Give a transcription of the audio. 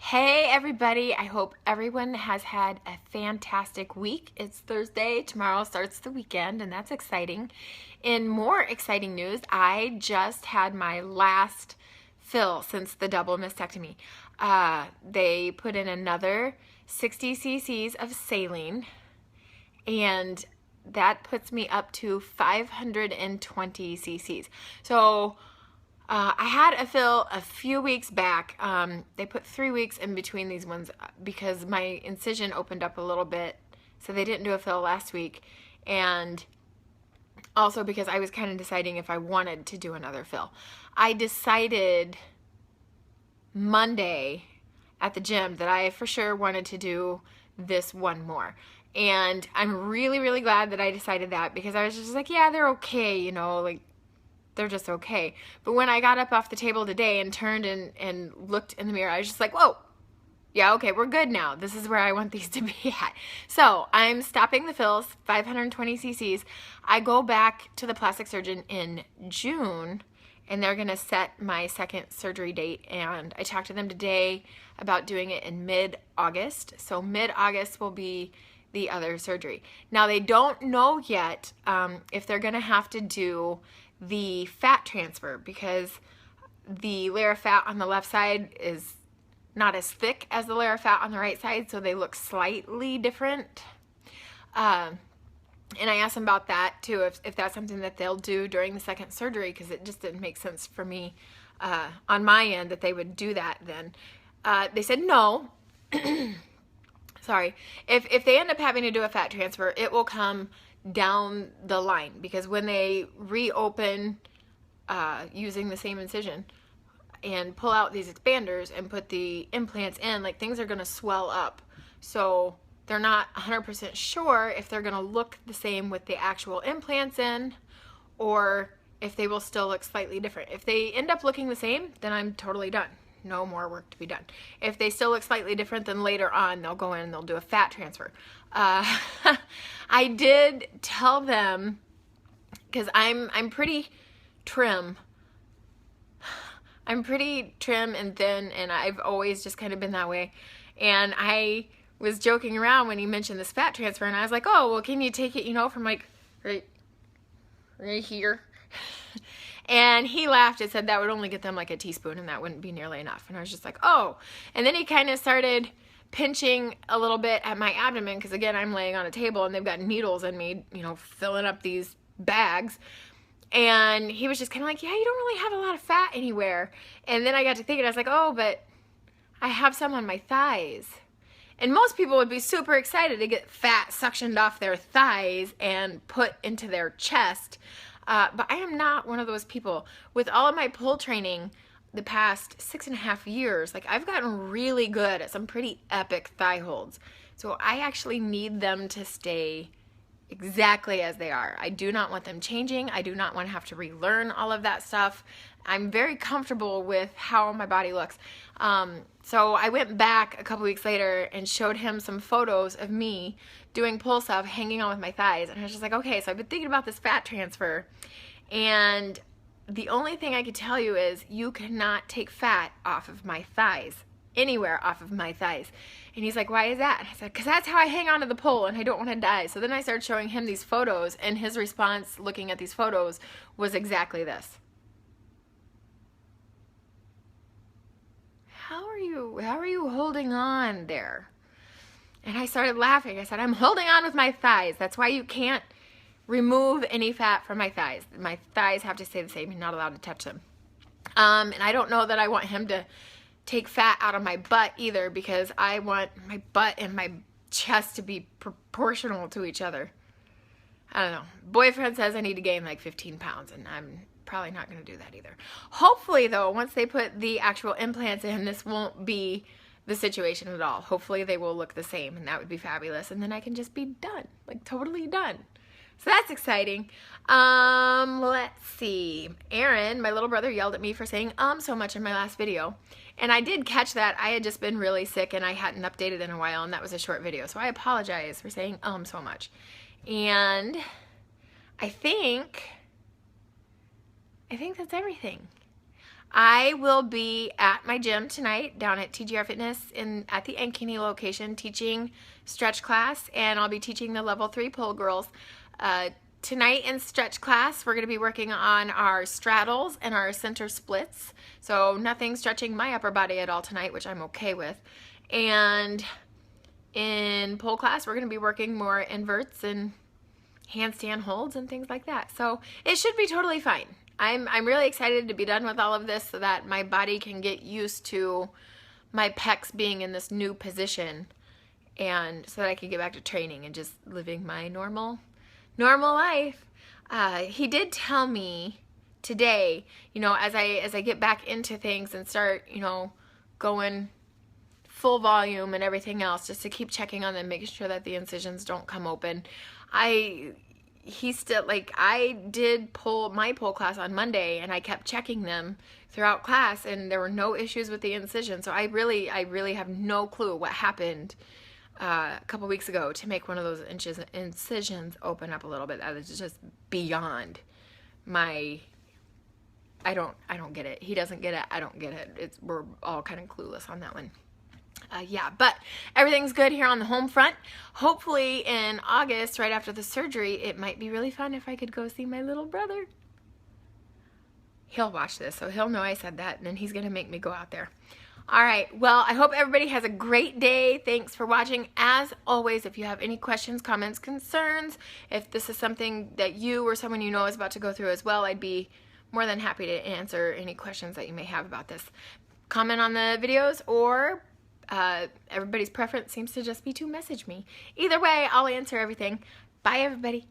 Hey everybody, I hope everyone has had a fantastic week. It's Thursday, tomorrow starts the weekend, and that's exciting. In more exciting news, I just had my last fill since the double mastectomy. They put in another 60 cc's of saline, and that puts me up to 520 cc's. So I had a fill a few weeks back. They put 3 weeks in between these ones because my incision opened up a little bit, so they didn't do a fill last week. And also because I was kind of deciding if I wanted to do another fill. I decided Monday at the gym that I for sure wanted to do this one more. And I'm really, really glad that I decided that, because I was just like, yeah, they're okay, you know, like, they're just okay. But when I got up off the table today and turned and looked in the mirror, I was just like, whoa, yeah, okay, we're good now. This is where I want these to be at. So I'm stopping the fills, 520 cc's. I go back to the plastic surgeon in June, and they're gonna set my second surgery date. And I talked to them today about doing it in mid-August. So mid-August will be the other surgery. Now they don't know yet if they're gonna have to do the fat transfer, because the layer of fat on the left side is not as thick as the layer of fat on the right side, so they look slightly different. And I asked them about that too, if that's something that they'll do during the second surgery, because it just didn't make sense for me on my end that they would do that then. They said no. Sorry. If they end up having to do a fat transfer, it will come down the line, because when they reopen using the same incision and pull out these expanders and put the implants in, like, things are going to swell up. So they're not 100% sure if they're going to look the same with the actual implants in, or if they will still look slightly different. If they end up looking the same, then I'm totally done. No more work to be done. If they still look slightly different, then later on they'll go in and they'll do a fat transfer. I did tell them, because I'm pretty trim. I'm pretty trim and thin, and I've always just kind of been that way. And I was joking around when he mentioned this fat transfer, and I was like, oh, well, can you take it, you know, from like right here? And he laughed and said that would only get them like a teaspoon, and that wouldn't be nearly enough. And I was just like, oh. And then he kind of started pinching a little bit at my abdomen, because again, I'm laying on a table and they've got needles in me, you know, filling up these bags. And he was just kind of like, yeah, you don't really have a lot of fat anywhere. And then I got to thinking, I was like, oh, but I have some on my thighs. And most people would be super excited to get fat suctioned off their thighs and put into their chest. But I am not one of those people. With all of my pull training the past 6.5 years, like, I've gotten really good at some pretty epic thigh holds. So I actually need them to stay exactly as they are. I do not want them changing. I do not want to have to relearn all of that stuff. I'm very comfortable with how my body looks. So I went back a couple weeks later and showed him some photos of me doing pull stuff, hanging on with my thighs. And I was just like, okay, so I've been thinking about this fat transfer. And the only thing I could tell you is you cannot take fat off of my thighs, anywhere off of my thighs. And he's like, why is that? And I said, because that's how I hang onto the pole and I don't want to die. So then I started showing him these photos, and his response looking at these photos was exactly this. How are you holding on there? And I started laughing. I said, I'm holding on with my thighs. That's why you can't remove any fat from my thighs. My thighs have to stay the same. You're not allowed to touch them. And I don't know that I want him to take fat out of my butt either, because I want my butt and my chest to be proportional to each other. I don't know. Boyfriend says I need to gain like 15 pounds, and I'm probably not going to do that either. Hopefully, though, once they put the actual implants in, this won't be the situation at all. Hopefully they will look the same, and that would be fabulous. And then I can just be done, like totally done. So that's exciting. Let's see. Aaron, my little brother, yelled at me for saying so much in my last video. And I did catch that. I had just been really sick and I hadn't updated in a while, and that was a short video. So I apologize for saying so much. And I think that's everything. I will be at my gym tonight down at TGR Fitness at the Ankeny location teaching stretch class, and I'll be teaching the level 3 pole girls. Tonight in stretch class, we're going to be working on our straddles and our center splits. So nothing stretching my upper body at all tonight, which I'm okay with. And in pole class, we're going to be working more inverts and handstand holds and things like that. So it should be totally fine. I'm really excited to be done with all of this so that my body can get used to my pecs being in this new position, and so that I can get back to training and just living my normal life. He did tell me today, you know, as I get back into things and start, you know, going full volume and everything else, just to keep checking on them, making sure that the incisions don't come open. He's still, like, I did my pole class on Monday, and I kept checking them throughout class, and there were no issues with the incision. So I really have no clue what happened a couple weeks ago to make one of those incisions open up a little bit. That is just beyond my, I don't get it. He doesn't get it. I don't get it. We're all kind of clueless on that one. Yeah, but everything's good here on the home front. Hopefully in August, right after the surgery, it might be really fun if I could go see my little brother. He'll watch this, so he'll know I said that, and then he's going to make me go out there. All right, well, I hope everybody has a great day. Thanks for watching. As always, if you have any questions, comments, concerns, if this is something that you or someone you know is about to go through as well, I'd be more than happy to answer any questions that you may have about this. Comment on the videos, or everybody's preference seems to just be to message me. Either way, I'll answer everything. Bye, everybody.